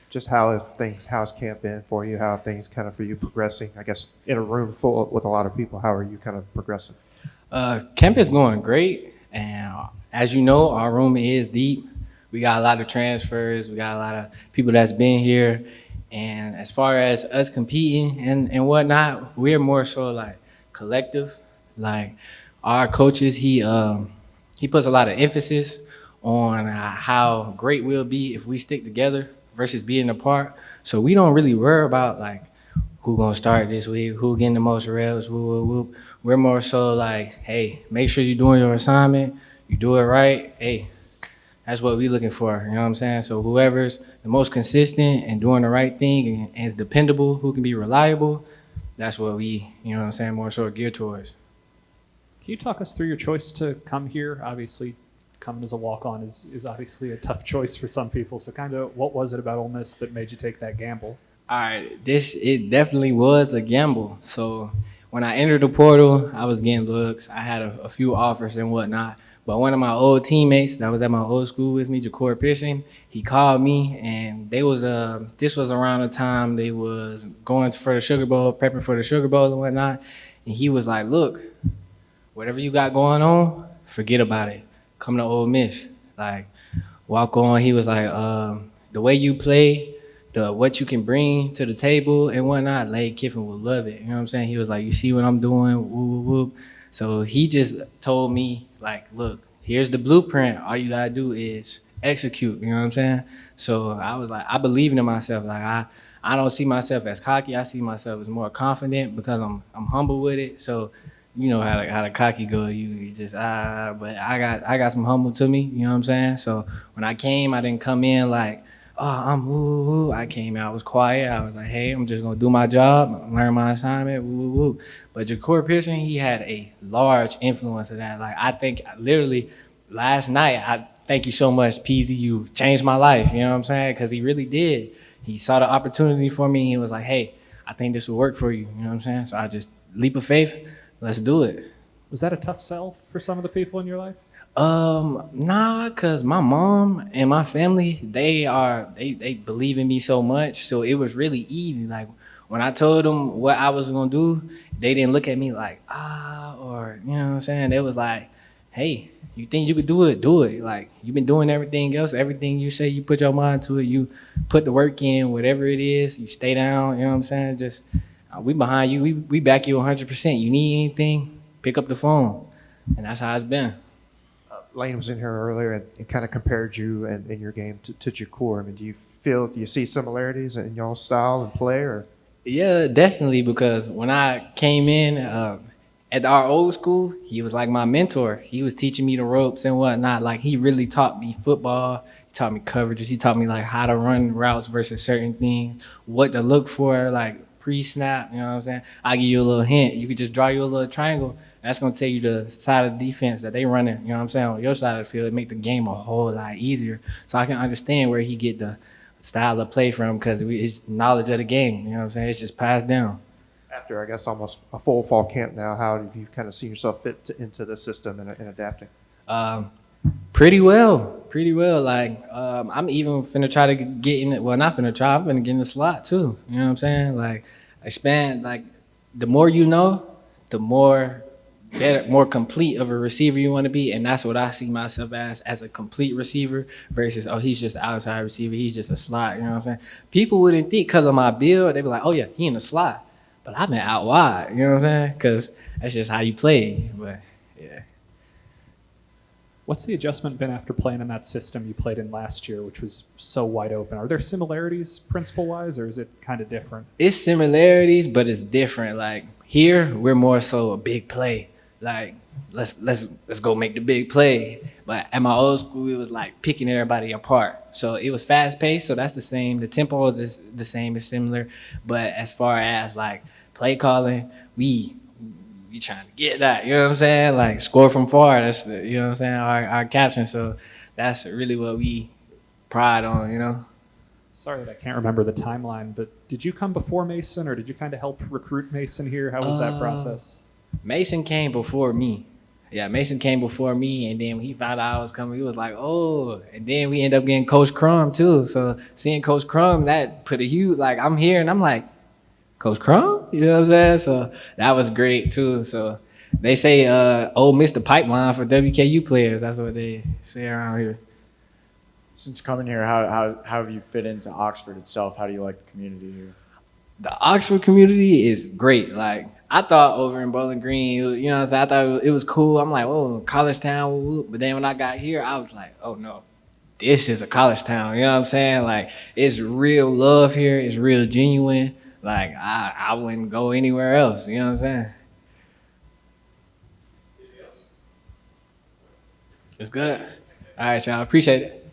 Just how's camp been for you? How have things kind of for you progressing? I guess in a room full with a lot of people, how are you kind of progressing? Camp is going great, and as you know, our room is deep. We got a lot of transfers. We got a lot of people that's been here, and as far as us competing and whatnot, we're more so like collective. Like our coaches, he puts a lot of emphasis on how great we'll be if we stick together versus being apart. So we don't really worry about like who gonna start this week, who getting the most reps, whoop, whoop, whoop. We're more so like, hey, make sure you're doing your assignment, you do it right. Hey, that's what we looking for. You know what I'm saying? So whoever's the most consistent and doing the right thing and is dependable, who can be reliable, that's what we, you know what I'm saying, more so geared towards. Can you talk us through your choice to come here? Obviously, coming as a walk-on is obviously a tough choice for some people. So kind of what was it about Ole Miss that made you take that gamble? All right, it definitely was a gamble. So when I entered the portal, I was getting looks. I had a few offers and whatnot. But one of my old teammates that was at my old school with me, Ja'Cory Pearson, he called me, and they was this was around the time they was going for the Sugar Bowl, prepping for the Sugar Bowl and whatnot. And he was like, "Look, whatever you got going on, forget about it. Come to Ole Miss. Like, walk on." He was like, "The way you play, the what you can bring to the table and whatnot, Lane Kiffin will love it." You know what I'm saying? He was like, "You see what I'm doing? Whoop, whoop, whoop." So he just told me, like, "Look, here's the blueprint. All you gotta do is execute." You know what I'm saying? So I was like, I believe in myself. Like I don't see myself as cocky. I see myself as more confident because I'm humble with it. So you know how the cocky go. You just but I got some humble to me. You know what I'm saying? So when I came, I didn't come in like, "Oh, I'm woo woo." I came out, I was quiet. I was like, "Hey, I'm just gonna do my job, learn my assignment, woo woo woo." But Ja'Cory Pearson, he had a large influence of that. Like I think literally last night, I thank you so much, Peasy. You changed my life. You know what I'm saying? Because he really did. He saw the opportunity for me. He was like, "Hey, I think this will work for you." You know what I'm saying? So I just leap of faith. Let's do it. Was that a tough sell for some of the people in your life? Nah, cause my mom and my family, they believe in me so much, so it was really easy. Like when I told them what I was gonna do, they didn't look at me like or you know what I'm saying. They was like, "Hey, you think you could do it? Do it. Like you've been doing everything else, everything you say, you put your mind to it, you put the work in, whatever it is, you stay down. You know what I'm saying? Just we behind you, we back you 100%. You need anything, pick up the phone, and that's how it's been." Lane was in here earlier and kind of compared you and your game to Jacour. I mean, do you see similarities in y'all's style and play, or Yeah, definitely. Because when I came in at our old school, he was like my mentor. He was teaching me the ropes and whatnot. Like he really taught me football. He taught me coverages. He taught me like how to run routes versus certain things, what to look for, like pre-snap. You know what I'm saying? I give you a little hint. You could just draw you a little triangle. That's gonna tell you the side of the defense that they running. You know what I'm saying? On your side of the field, it make the game a whole lot easier. So I can understand where he get the style of play from because it's knowledge of the game. You know what I'm saying? It's just passed down. after I guess almost a full fall camp now, how have you kind of seen yourself into the system and adapting? Um, Pretty well, pretty well. Like I'm even finna try to get in it. Well, not finna try. I'm finna get in the slot too. You know what I'm saying? Like expand. Like the more you know, the more better, more complete of a receiver you want to be, and that's what I see myself as a complete receiver versus he's just an outside receiver. He's just a slot. You know what I'm saying? People wouldn't think because of my build, they'd be like, "Oh yeah, he in the slot," but I've been out wide. You know what I'm saying? Because that's just how you play. But yeah. What's the adjustment been after playing in that system you played in last year, which was so wide open? Are there similarities principle-wise, or is it kind of different? It's similarities, but it's different. Like here, we're more so a big play. Like let's go make the big play. But at my old school, it was like picking everybody apart. So it was fast paced. So that's the same. The tempo is the same. It's similar. But as far as like play calling, we trying to get that. You know what I'm saying? Like score from far. That's the you know what I'm saying. Our caption. So that's really what we pride on. You know. Sorry that I can't remember the timeline, but did you come before Mason, or did you kind of help recruit Mason here? How was that process? Mason came before me. Yeah, Mason came before me, and then when he found out I was coming, he was like, "Oh!" And then we ended up getting Coach Crum too. So seeing Coach Crum, that put a huge like I'm here, and I'm like, Coach Crum, you know what I'm saying? So that was great too. So they say, "Old Mr. Pipeline" for WKU players. That's what they say around here. Since coming here, how have you fit into Oxford itself? How do you like the community here? The Oxford community is great. Like I thought over in Bowling Green, you know what I'm saying? I thought it was cool. I'm like, oh, college town. Woo. But then when I got here, I was like, oh no, this is a college town. You know what I'm saying? Like it's real love here. It's real genuine. Like I wouldn't go anywhere else. You know what I'm saying? It's good. All right, y'all. Appreciate it.